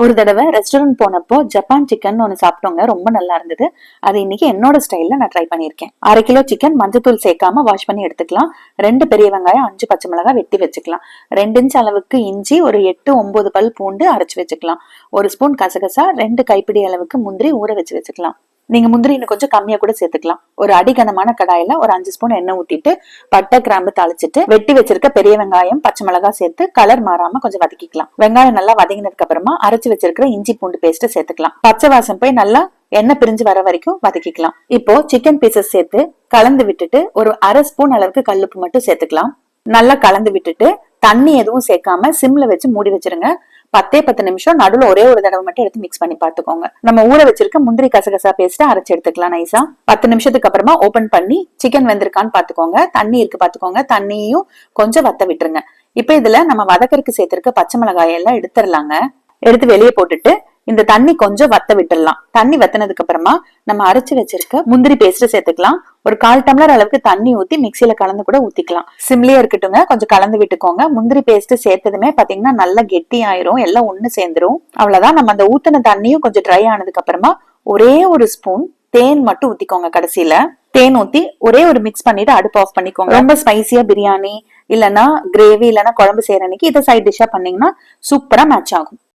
ஒரு தடவை ரெஸ்டாரண்ட் போனப்போ ஜப்பான் சிக்கன் ஒன்னு சாப்பிட்டோங்க. ரொம்ப நல்லா இருந்தது. அது இன்னைக்கு என்னோட ஸ்டைல்ல நான் ட்ரை பண்ணிருக்கேன். 1/2 கிலோ சிக்கன் மஞ்சத்தூள் சேர்க்காம வாஷ் பண்ணி எடுத்துக்கலாம். 2 பெரிய வெங்காயம், 5 பச்சை மிளகாய் வெட்டி வச்சுக்கலாம். 2 இன்ச் அளவுக்கு இஞ்சி, ஒரு 8-9 பல் பூண்டு அரைச்சு வச்சுக்கலாம். 1 ஸ்பூன் கசகசா, 2 கைப்பிடி அளவுக்கு முந்திரி ஊற வச்சுக்கலாம். நீங்க முந்திரி இன்னும் கொஞ்சம் கம்மியா கூட சேர்த்துக்கலாம். ஒரு அடிகனமான கடாயில ஒரு 5 ஸ்பூன் எண்ணெய் ஊத்திட்டு பட்டை கிராம்பு தாளிச்சிட்டு வெட்டி வச்சிருக்க பெரிய வெங்காயம், பச்சை மிளகாய் சேர்த்து கலர் மாறாம கொஞ்சம் வதக்கிக்கலாம். வெங்காயம் நல்லா வதங்கினதுக்கு அப்புறமா அரைச்சு வச்சிருக்கிற இஞ்சி பூண்டு பேஸ்ட் சேர்த்துக்கலாம். பச்சை வாசம் போய் நல்லா எண்ணெய் பிரிஞ்சு வர வரைக்கும் வதக்கிக்கலாம். இப்போ சிக்கன் பீசஸ் சேர்த்து கலந்து விட்டுட்டு ஒரு 1/2 ஸ்பூன் அளவுக்கு கல்லுப்பு மட்டும் சேர்த்துக்கலாம். நல்லா கலந்து விட்டுட்டு தண்ணி எதுவும் சேர்க்காம சிம்ல வச்சு மூடி வச்சிருங்க. 10 நிமிஷம் நடுவுல ஒரே ஒரு தடவை மட்டும் எடுத்து மிக்ஸ் பண்ணி பாத்துக்கோங்க. நம்ம ஊற வச்சிருக்க முந்திரி கசகசா பேஸ்ட் அரைச்சு எடுத்துக்கலாம் நைஸா. 10 நிமிஷத்துக்கு அப்புறமா ஓபன் பண்ணி சிக்கன் வெந்திருக்கான்னு பாத்துக்கோங்க. தண்ணி இருக்கு பாத்துக்கோங்க. தண்ணியும் கொஞ்சம் வத்த விட்டுருங்க. இப்ப இதுல நம்ம வதக்கருக்கு சேர்த்திருக்க பச்சை மிளகாய் எல்லாம் எடுத்துடலாங்க. எடுத்து வெளியே போட்டுட்டு இந்த தண்ணி கொஞ்சம் வத்த விட்டுடலாம். தண்ணி வத்தினதுக்கு அப்புறமா நம்ம அரைச்சு வச்சிருக்க முந்திரி பேஸ்ட் சேர்த்துக்கலாம். ஒரு 1/4 டம்ளர் அளவுக்கு தண்ணி ஊத்தி மிக்சியில கலந்து கூட ஊத்திக்கலாம். சிம்லயே இருக்கட்டுங்க, கொஞ்சம் கலந்து விட்டுக்கோங்க. முந்திரி பேஸ்ட் சேர்த்ததுமே பாத்தீங்கன்னா நல்லா கெட்டி ஆயிரும், எல்லாம் ஒண்ணு சேர்ந்துரும். அவ்வளவுதான். நம்ம அந்த ஊத்தின தண்ணியும் கொஞ்சம் ட்ரை ஆனதுக்கு அப்புறமா ஒரே ஒரு ஸ்பூன் தேன் மட்டும் ஊத்திக்கோங்க. கடைசியில தேன் ஊத்தி ஒரே ஒரு மிக்ஸ் பண்ணிட்டு அடுப்பு ஆஃப் பண்ணிக்கோங்க. ரொம்ப ஸ்பைசியா பிரியாணி இல்லனா கிரேவி இல்லனா குழம்பு செய்யற அன்னைக்கு இதை சைட் டிஷ்ஷா பண்ணீங்கன்னா சூப்பரா மேட்ச் ஆகும்.